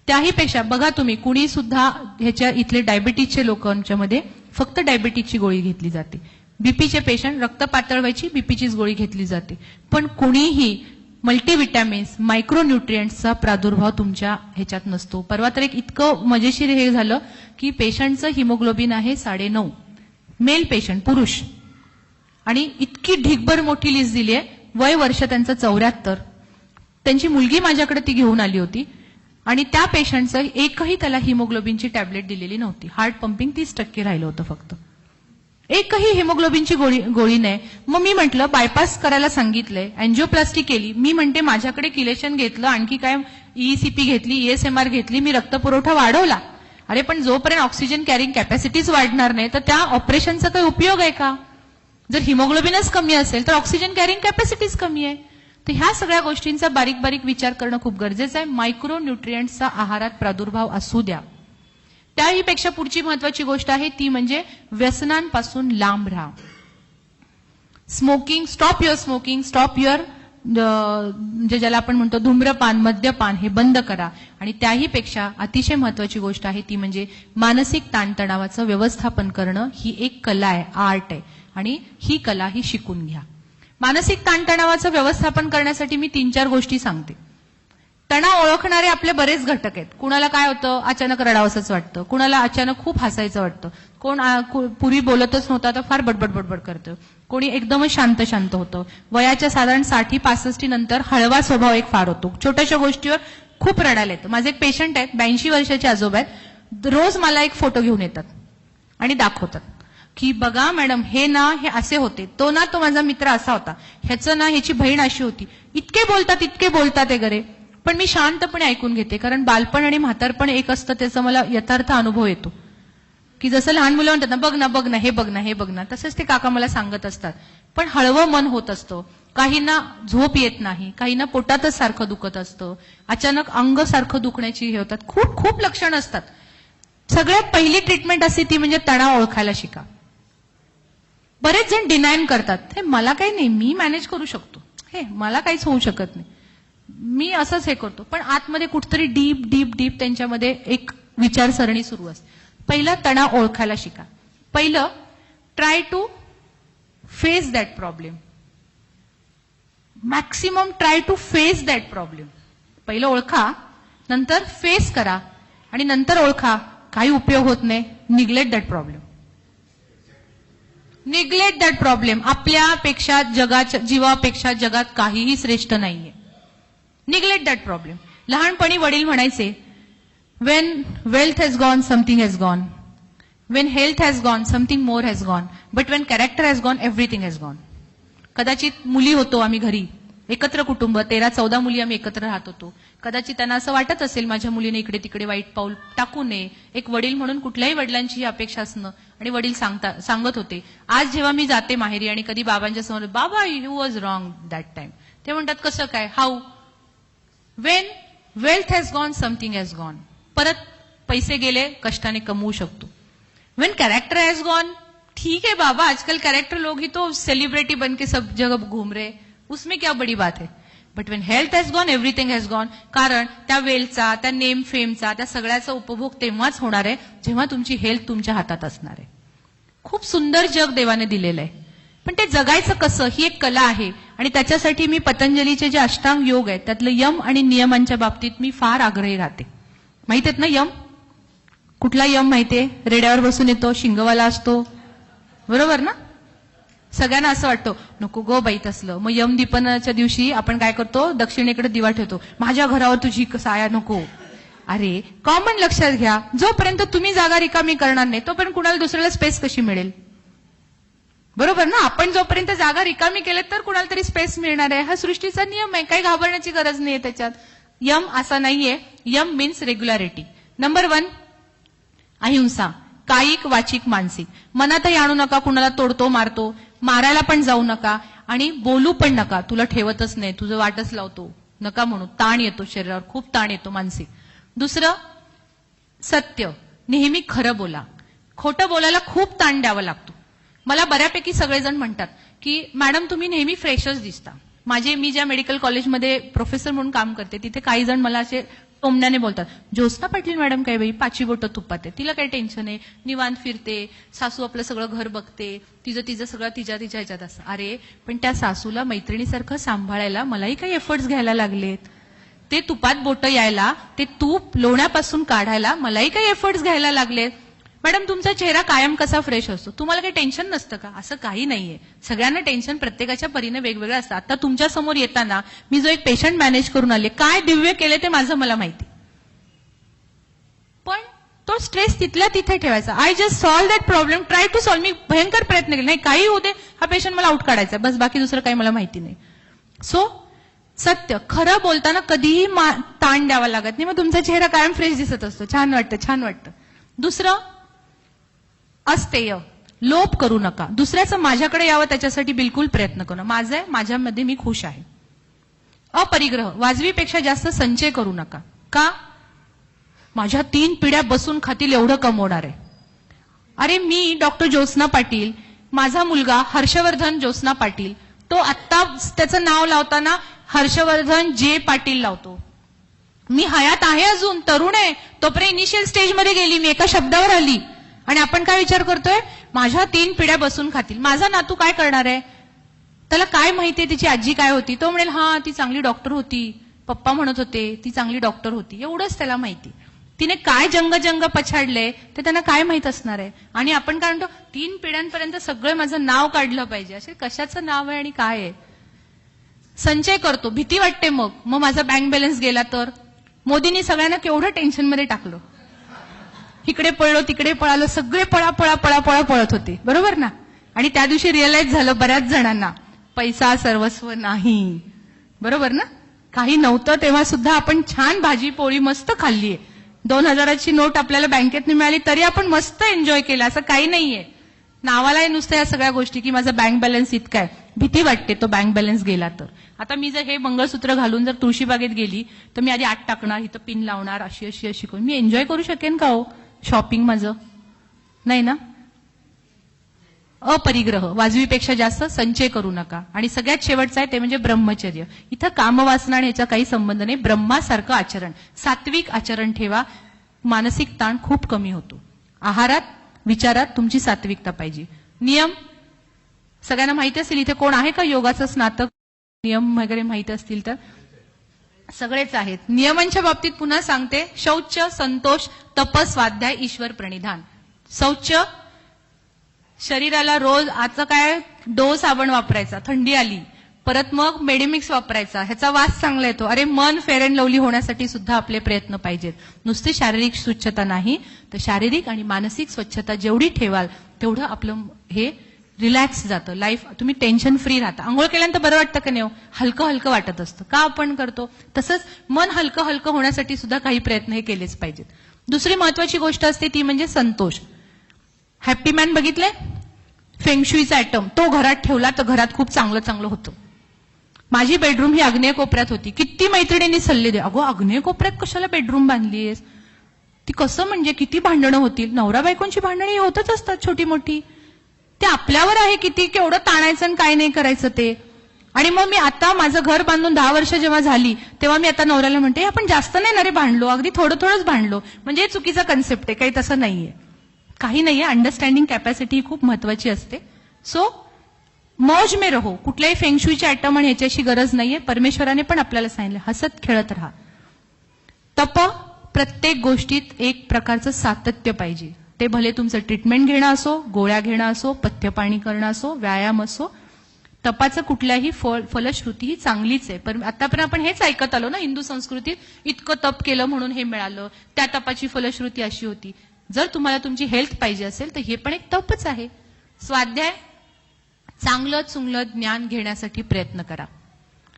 त्याही पेक्षा बघा तुम्ही कुणी सुद्धा ह्याच्या इथले डायबिटीजचे लोकांच्या मध्ये फक्त डायबिटीजची गोळी घेतली जाते. बीपीचे पेशंट रक्त पातळ व्हायची बीपीचीच गोळी घेतली जाते. पण कुणीही मल्टीविटॅमिन्स मायक्रोन्यूट्रिएंट्सचा प्रादुर्भाव तुमच्या ह्याच्यात नसतो. परवा तर एक इतकं मजेशीर हे झालं की पेशंटचं हिमोग्लोबिन आहे 9.5 मेल पेशंट पुरुष आणि इतकी ढिगभर मोठी लिस्ट दिली आहे. वय वर्ष त्यांचं 74. त्यांची मुलगी माझ्याकडे ती घेऊन आली होती आणि त्या पेशंटचं एकही त्याला हिमोग्लोबिनची टॅबलेट दिलेली नव्हती. हार्ट पंपिंग 30% राहिलं होतं फक्त. एकही हिमोग्लोबिनची गोळी नाही. मग मी म्हटलं बायपास करायला सांगितलंय, अँजिओप्लास्टी केली. मी म्हणते माझ्याकडे किलेशन घेतलं, आणखी काय ईसीपी घेतली, ईएसएमआर घेतली, मी रक्तपुरवठा वाढवला. अरे पण जोपर्यंत ऑक्सिजन कॅरिंग कॅपॅसिटीज वाढणार नाही तर त्या ऑपरेशनचा काही उपयोग आहे का? जर हिमोग्लोबिनच कमी असेल तर ऑक्सिजन कॅरिंग कॅपॅसिटीज कमी आहे. तर ह्या सगळ्या गोष्टींचा बारीक बारीक विचार करणं खूप गरजेचं आहे. मायक्रोन्यूट्रिएंट्सचा आहारात प्रादुर्भाव असू द्या. त्याही पेक्षा पुढची महत्वाची गोष्ट आहे ती म्हणजे व्यसनांपासून लांब राहा. Smoking, stop your smoking, stop your म्हणजे ज्याला आपण म्हणतो धूम्रपान, मद्यपान हे बंद करा. आणि त्याही पेक्षा अतिशय महत्वाची गोष्ट आहे ती म्हणजे मानसिक ताणतणावाचं व्यवस्थापन करणं. ही एक कला आहे, आर्ट आहे आणि ही कला ही शिकून घ्या. मानसिक ताणतणावाचं व्यवस्थापन करण्यासाठी मी 3-4 गोष्टी सांगते. तणाव ओळखणारे आपले बरेच घटक आहेत. कुणाला काय होतं, अचानक रडावंसंच वाटतं, कुणाला अचानक खूप हसायचं वाटतं, कोण पूर्वी बोलतच नव्हता तर फार बडबड बडबड करतं, कोणी एकदमच शांत शांत होतं. वयाच्या साधारण 60-65 नंतर हळवा स्वभाव एक फार होतो. छोट्याशा गोष्टीवर खूप रडायला येतं. माझे एक पेशंट आहेत 82 वर्षाचे आजोबा आहेत. रोज मला एक फोटो घेऊन येतात आणि दाखवतात की बघा मॅडम हे ना हे असे होते, तो माझा मित्र असा होता, ह्याचं ना ह्याची बहीण अशी होती. इतके बोलतात वगैरे. पण मी शांतपणे ऐकून घेते कारण बालपण आणि म्हातारपण एक असतं त्याचा मला यथार्थ अनुभव येतो. की जसं लहान मुलं म्हणतात ना बघ ना हे बघ ना तसंच ते काका मला सांगत असतात. पण हळवं मन होत असतं. काहींना झोप येत नाही, काहींना पोटातच सारखं दुखत असतं, अचानक अंग सारखं दुखण्याची हे होतात. खूप खूप लक्षणं असतात. सगळ्यात पहिली ट्रीटमेंट असते ती म्हणजे तणाव ओळखायला शिका. बरेच जण डिनाय करतात, हे मला काही नाही, मी मॅनेज करू शकतो, हे मला काहीच होऊ शकत नाही, मी असंच हे करतो. पण आतमध्ये कुठतरी डीप डीप डीप त्यांच्यामध्ये एक विचारसरणी सुरू असते. पहिलं तणाव ओळखायला शिका. पहिलं try to face that problem. Maximum try to face that problem. पहिलं ओळखा, नंतर फेस करा आणि नंतर ओळखा काही उपयोग होत नाही, neglect that problem. Neglect that problem. आपल्यापेक्षा जगाच्या जीवापेक्षा जगात काहीही श्रेष्ठ नाहीये. Neglect that problem. लहानपणी वडील म्हणायचे Wien wealth has gone something has gone, Wien health has gone something more has gone, but Wien character has gone everything has gone. कदाचित मुली होतो आम्ही घरी, एकत्र कुटुंब, 13-14 मुली आम्ही एकत्र राहत होतो. कदाचित त्यांना असं वाटत असेल माझ्या मुलीने इकडे तिकडे वाईट पाऊल टाकू नये. एक वडील म्हणून कुठल्याही वडिलांची ही अपेक्षा असणं. आणि वडील सांगत होते आज जेव्हा मी जाते माहेरी आणि कधी बाबांच्या समोर बाबा you was wrong that time, ते म्हणतात कसं काय, how, Wien wealth has gone something has gone. परत पैसे गेले कष्टाने कमवू शकतो. वेन कैरेक्टर हैज गॉन, ठीक है बाबा आजकल कैरेक्टर लोग ही तो सेलिब्रिटी बन के सब जगह घूम रहे, उसमें क्या बड़ी बात है. But Wien health has gone everything has gone. कारण त्या वेलचा, त्या नेम फेमचा, त्या सगळ्याचा उपभोग तेव्हाच होणार आहे जेव्हा तुमची हेल्थ तुमच्या हातात असणार आहे. खूप सुंदर जग देवाने दिलेलं आहे, पण ते जगायचं कसं ही एक कला आहे. आणि त्याच्यासाठी मी पतंजलीचे जे अष्टांग योग आहेत त्यातलं यम आणि नियमांच्या बाबतीत मी फार आग्रही राहते. माहित आहेत ना यम? कुठला यम माहितीये? रेड्यावर बसून येतो, शिंगवाला असतो, बरोबर ना? सगळ्यांना असं वाटतं नको गो बाई तसलं. मग यम दीपनाच्या दिवशी आपण काय करतो, दक्षिणेकडे दिवा ठेवतो, माझ्या घरावर तुझी साया नको. अरे कॉमन लक्षात घ्या, जोपर्यंत तुम्ही जागा रिकामी करणार नाही तोपर्यंत कुणाला दुसऱ्याला स्पेस कशी मिळेल, बरोबर ना? आपण जोपर्यंत जागा रिकामी केल्यात तर कुणाला तरी स्पेस मिळणार आहे. हा सृष्टीचा नियम आहे, काही घाबरण्याची गरज नाहीये त्याच्यात. यम असा नाहीये. M means regularity. नंबर 1 अहिंसा, कायिक वाचिक मानसिक. मनातही आणू नका कुणाला तोडतो मारतो, मारायला पण जाऊ नका आणि बोलू पण नका. तुला ठेवतच नाही, तुझं वाटच लावतो, नका म्हणू. ताण येतो शरीरावर, खूप ताण येतो मानसिक. दुसरं सत्य, नेहमी खरं बोला. खोटं बोलायला खूप ताण द्यावा लागतो. मला बऱ्यापैकी सगळेजण म्हणतात की मॅडम तुम्ही नेहमी फ्रेशच दिसता. मी ज्या मेडिकल कॉलेजमध्ये प्रोफेसर म्हणून काम करते तिथे काही जण मला असे टोमण्याने बोलतात, ज्योत्स्ना पाटील मॅडम काय बाई 5 बोटं तुपात आहे, तिला काय टेन्शन आहे, निवांत फिरते, सासू आपलं सगळं घर बघते, तिचं सगळं तिच्या ह्याच्यात असं. अरे पण त्या सासूला मैत्रिणीसारखं सांभाळायला मलाही काही एफर्ट्स घ्यायला लागलेत. ते तुपात बोटं यायला, ते तूप लोण्यापासून काढायला मलाही काही एफर्ट्स घ्यायला लागलेत. मॅडम तुमचा चेहरा कायम कसा फ्रेश असतो, तुम्हाला काही टेन्शन नसतं का? असं काही नाहीये. सगळ्यांना टेन्शन प्रत्येकाच्या परीने वेगवेगळं असतं. आता तुमच्या समोर येताना मी जो एक पेशंट मॅनेज करून आले, काय दिव्य केले ते माझं मला माहिती, पण तो स्ट्रेस तिथल्या तिथे ठेवायचा. I just solve that problem, try to solve. मी भयंकर प्रयत्न केले, नाही काही होते, हा पेशंट मला आउट काढायचा, बस, बाकी दुसरं काही मला माहिती नाही. सो सत्य खरं बोलताना कधीही ताण द्यावा लागत नाही, मग तुमचा चेहरा कायम फ्रेश दिसत असतो, छान वाटतं. दुसरं, अस्तेय, लोभ करू नका. दुसऱ्याचं माझ्याकडे यावं त्याच्यासाठी बिलकुल प्रयत्न करू नका. माझं आहे, माझ्यामध्ये मी खुश आहे. अपरिग्रह, वाजवीपेक्षा जास्त संचय करू नका. का? माझ्या 3 पिढ्या बसून खातील एवढं कमवणार आहे. अरे मी डॉक्टर ज्योत्स्ना पाटील, माझा मुलगा हर्षवर्धन ज्योत्स्ना पाटील, तो आत्ता त्याचं नाव लावताना हर्षवर्धन जे पाटील लावतो. मी हयात आहे, अजून तरुण आहे, तोपर्यंत इनिशियल स्टेजमध्ये गेली, मी एका शब्दावर आली. आणि आपण काय विचार करतोय, माझ्या 3 पिढ्या बसून खातील. माझा नातू काय करणार आहे, त्याला काय माहितीये तिची आजी काय होती, तो म्हणेल हा ती चांगली डॉक्टर होती, पप्पा म्हणत होते ती चांगली डॉक्टर होती, एवढंच त्याला माहिती. तिने काय जंग पछाडले ते त्यांना काय माहित असणार आहे. आणि आपण काय म्हणतो, 3 पिढ्यांपर्यंत सगळं माझं नाव काढलं पाहिजे. असे कशाचं नाव आहे आणि काय आहे. संचय करतो, भीती वाटते, मग माझा बँक बॅलन्स गेला तर. मोदींनी सगळ्यांना केवढं टेन्शनमध्ये टाकलं, इकडे पळलो तिकडे पळालो, सगळे पळा पळत होते, बरोबर ना. आणि त्या दिवशी रिअलाइज झालं बऱ्याच जणांना, पैसा सर्वस्व नाही, बरोबर ना. काही नव्हतं तेव्हा सुद्धा आपण छान भाजी पोळी मस्त खाल्लीये. 2000ची नोट आपल्याला बँकेत मिळाली तरी आपण मस्त एन्जॉय केलं, असं काही नाहीये. नावाला नुसतं या सगळ्या गोष्टी की माझा बँक बॅलन्स इतका आहे, भीती वाटते तो बँक बॅलन्स गेला तर. आता मी जर हे मंगळसूत्र घालून जर तुळशीबागेत गेली तर मी आधी 8 टाकणार, इथं पिन लावणार, अशी करून मी एन्जॉय करू शकेन का हो शॉपिंग माझं? नाही ना. अपरिग्रह, वाजवीपेक्षा जास्त संचय करू नका. आणि सगळ्यात शेवटचं आहे ते म्हणजे ब्रह्मचर्य. इथं कामवासना आणि याचा काही संबंध नाही. ब्रह्मासारखं आचरण, सात्विक आचरण ठेवा, मानसिक ताण खूप कमी होतो. आहारात, विचारात तुमची सात्विकता पाहिजे. नियम सगळ्यांना माहिती असतील, इथे कोण आहे का योगाचं स्नातक, नियम वगैरे माहिती असतील तर? सगळेच आहेत. नियमांच्या बाबतीत पुन्हा सांगते, शौच, संतोष, तप, स्वाध्याय, ईश्वर प्रणिधान. शौच, शरीराला रोज आता काय डोस साबण वापरायचा, थंडी आली, परत मग मेडिमिक्स वापरायचा, ह्याचा वास चांगला येतो. अरे मन फेअर अँड लवली होण्यासाठी सुद्धा आपले प्रयत्न पाहिजेत. नुसती शारीरिक स्वच्छता नाही तर शारीरिक आणि मानसिक स्वच्छता जेवढी ठेवाल तेवढं आपलं हे रिलॅक्स जातं, लाईफ तुम्ही टेन्शन फ्री राहता. आंघोळ केल्यानंतर बरं वाटतं का नाही, हलकं वाटत असतं. का आपण करतो तसंच मन हलकं होण्यासाठी सुद्धा काही प्रयत्न हे केलेच पाहिजेत. दुसरी महत्वाची गोष्ट असते ती म्हणजे संतोष. हॅपी मॅन बघितले, फेंगशुईचा ॲटम तो घरात ठेवला तर घरात खूप चांगलं होतं. माझी बेडरूम ही आग्नेय कोपऱ्यात होती. किती मैत्रिणींनी सल्ले दे, अगो आग्नेय कोपऱ्यात कशाला बेडरूम बांधलीयस, ती कसं म्हणजे किती भांडणं होतील. नवरा बायकोंची भांडणं होतच असतात छोटी मोठी, ते आपल्यावर आहे किती केवढं ताणायचं आणि काय नाही करायचं ते. आणि मग मी आता माझं घर बांधून 10 वर्ष जेव्हा झाली तेव्हा मी आता नवऱ्याला म्हणते आपण जास्त नाही ना रे भांडलो, अगदी थोडंच भांडलो, म्हणजे चुकीचा कन्सेप्ट आहे, काही तसं नाहीये, काही नाहीये. अंडरस्टँडिंग कॅपॅसिटी खूप महत्वाची असते. सो मौज में रहो. कुठल्याही फेंगशुईचे ॲटम आणि ह्याच्याशी गरज नाहीये. परमेश्वराने पण आपल्याला सांगितलं हसत खेळत राहा. तप, प्रत्येक गोष्टीत एक प्रकारचं सातत्य पाहिजे. ते भले तुमचं ट्रीटमेंट घेणं असो, गोळ्या घेणं असो, पथ्यपाणी करणं असो, व्यायाम असो. तपाचं कुठल्याही फलश्रुती ही चांगलीच आहे. पण आतापर्यंत आपण हेच ऐकत आलो ना हिंदू संस्कृतीत, इतकं तप केलं म्हणून हे मिळालं, त्या तपाची फलश्रुती अशी होती. जर तुम्हाला तुमची हेल्थ पाहिजे असेल तर हे पण एक तपच आहे. स्वाध्याय, चांगलं चुंगलं ज्ञान घेण्यासाठी प्रयत्न करा.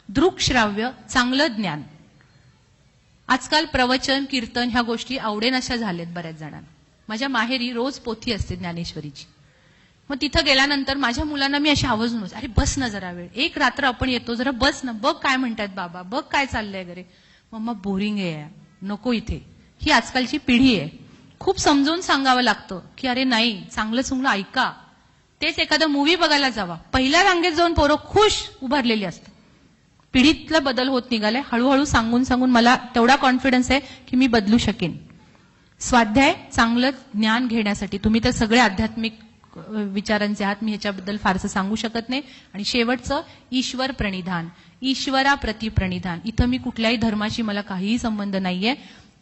दृक्श्राव्य, चांगलं ज्ञान. आजकाल प्रवचन, कीर्तन ह्या गोष्टी आवडेनाशा झाल्यात बऱ्याच जणांना. माझ्या माहेरी रोज पोथी असते ज्ञानेश्वरीची. मग तिथं गेल्यानंतर माझ्या मुलांना मी अशी आवाजून, अरे बस ना जरा वेळ, एक रात्र आपण येतो, जरा बस ना, बघ काय म्हणतात बाबा, बघ काय चाललंय वगैरे. मम्मा बोरिंग आहे, नको इथे. ही आजकालची पिढी आहे. खूप समजून सांगावं लागतं की अरे नाही, चांगलं चुंगलं ऐका. तेच एखादा मूव्ही बघायला जावा, पहिल्या रांगेत जाऊन पोरं खुश उभारलेली असतात. पिढीतला बदल होत निघालाय. हळूहळू सांगून सांगून मला तेवढा कॉन्फिडन्स आहे की मी बदलू शकेन. स्वाध्याय चांगलं ज्ञान घेण्यासाठी तुम्ही तर सगळे आध्यात्मिक विचारांचे आहात, मी ह्याच्याबद्दल फारसं सांगू शकत नाही. आणि शेवटचं ईश्वर प्रणिधान, ईश्वराप्रती प्रणिधान. इथं मी कुठल्याही धर्माशी मला काहीही संबंध नाहीये.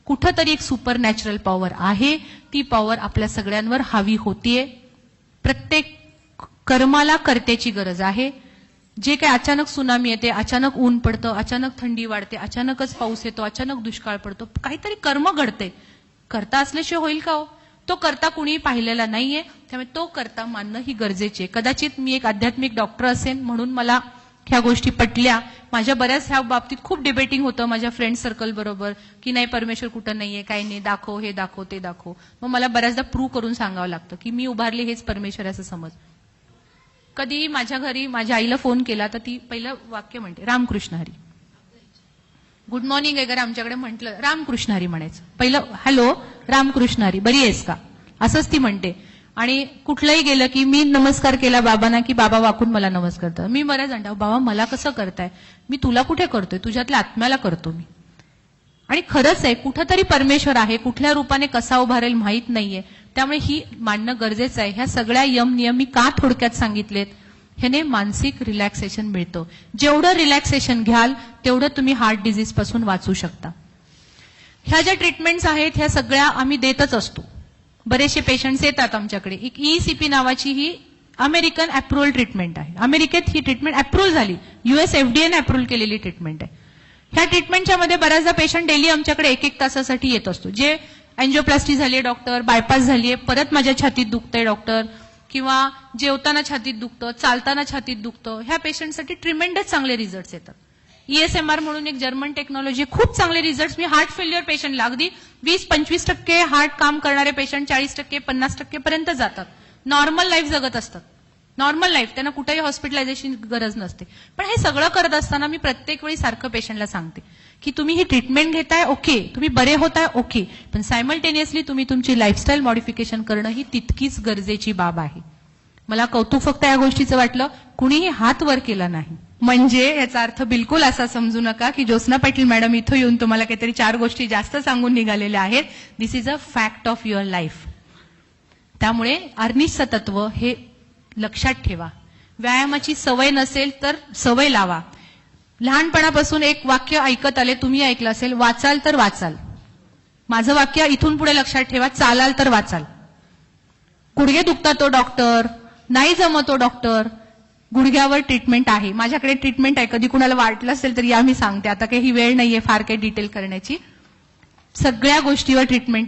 कुठंतरी एक सुपर नॅचरल पॉवर आहे, ती पॉवर आपल्या सगळ्यांवर हावी होतीये. प्रत्येक कर्माला कर्त्याची गरज आहे. जे काही अचानक सुनामी येते, अचानक ऊन पडतं, अचानक थंडी वाढते, अचानकच पाऊस येतो, अचानक दुष्काळ पडतो, काहीतरी कर्म घडते. करता असल्याशिवाय होईल का हो? तो करता कुणीही पाहिलेला नाहीये, त्यामुळे तो करता मानणं ही गरजेची आहे. कदाचित मी एक आध्यात्मिक डॉक्टर असेन म्हणून मला ह्या गोष्टी पटल्या. माझ्या बऱ्याच ह्या बाबतीत खूप डिबेटिंग होतं माझ्या फ्रेंड सर्कल बरोबर की नाही परमेश्वर कुठं नाहीये, काही नाही, दाखव, हे दाखव, ते दाखव. मग मला बऱ्याचदा प्रूव्ह करून सांगावं लागतं की मी उभारले हेच परमेश्वर असं समज. कधी माझ्या घरी माझ्या आईला फोन केला तर ती पहिलं वाक्य म्हणते रामकृष्ण हरी. गुड मॉर्निंग वगैरे आमच्याकडे म्हटलं रामकृष्ण हरी म्हणायचं. पहिलं हॅलो रामकृष्ण हरी, बरी आहेस का, असंच ती म्हणते. आणि कुठलंही गेलं की मी नमस्कार केला बाबांना की बाबा वाकून मला नमस्कार करतात. मी बऱ्याच म्हणतो बाबा मला कसं करताय, मी तुला कुठे करतोय, तुझ्यातल्या आत्म्याला करतो मी. आणि खरंच आहे कुठंतरी परमेश्वर आहे, कुठल्या रूपाने कसा उभारेल माहीत नाहीये. त्यामुळे ही मानणं गरजेचं आहे. ह्या सगळ्या यम नियम मी का थोडक्यात सांगितलेत, ह्याने मानसिक रिलॅक्सेशन मिळतं. जेवढं रिलॅक्सेशन घ्याल तेवढं तुम्ही हार्ट डिझीज पासून वाचू शकता. ह्या ज्या ट्रीटमेंट्स आहेत ह्या सगळ्या आम्ही देतच असतो. बरेचसे पेशंट्स येतात आमच्याकडे. एक ECP नावाची ही अमेरिकन अप्रुव्हल ट्रीटमेंट आहे. अमेरिकेत ही ट्रीटमेंट अप्रुव्हल झाली, US FDA ने अप्रुव्हल केलेली ट्रीटमेंट आहे. ह्या ट्रीटमेंटच्या मध्ये बऱ्याचदा पेशंट डेली आमच्याकडे 1-1 तासासाठी येत असतो. जे अँजिओप्लास्टी झाली डॉक्टर, बायपास झालीये, परत माझ्या छातीत दुखतंय डॉक्टर, किंवा जेवताना छातीत दुखतं, चालताना छातीत दुखतं, ह्या पेशंटसाठी ट्रिमेंडस चांगले रिझल्ट्स येतात. ESMR म्हणून एक जर्मन टेक्नॉलॉजी, खूप चांगले रिझल्ट्स. मी हार्ट फेल्युअर पेशंटला अगदी 20-25% हार्ट काम करणारे पेशंट 40%, 50% पर्यंत जातात. नॉर्मल लाईफ जगत असतात. नॉर्मल लाईफ, त्यांना कुठेही हॉस्पिटलायझेशन गरज नसते. पण हे सगळं करत असताना मी प्रत्येक वेळी सारखं पेशंटला सांगते की तुम्ही ही ट्रीटमेंट घेताय ओके, तुम्ही बरे होताय ओके, पण सायमल्टेनियसली तुम्ही तुमची लाईफस्टाईल मॉडिफिकेशन करणं ही तितकीच गरजेची बाब आहे. मला कौतुक फक्त या गोष्टीचं वाटलं, कुणीही हात वर केला नाही. म्हणजे याचा अर्थ बिलकुल असा समजू नका की ज्योत्स्ना पाटील मॅडम इथं येऊन तुम्हाला काहीतरी 4 गोष्टी जास्त सांगून निघालेल्या आहेत. This is a fact of your life. त्यामुळे अर्निशचं तत्व हे लक्षात ठेवा. व्यायामाची सवय नसेल तर सवय लावा. लहानपणापासून एक वाक्य ऐकत आले, तुम्ही ऐकलं असेल, वाचाल तर वाचाल. माझं वाक्य इथून पुढे लक्षात ठेवा, चालाल तर वाचाल. गुडघे दुखतात तो डॉक्टर, नाही जमतो डॉक्टर, गुडघ्यावर ट्रीटमेंट आहे. माझ्याकडे ट्रीटमेंट आहे, कधी कुणाला वाटलं असेल तर या मी सांगते. आता काही ही वेळ नाहीये फार काही डिटेल करण्याची. सगळ्या गोष्टीवर ट्रीटमेंट आहे.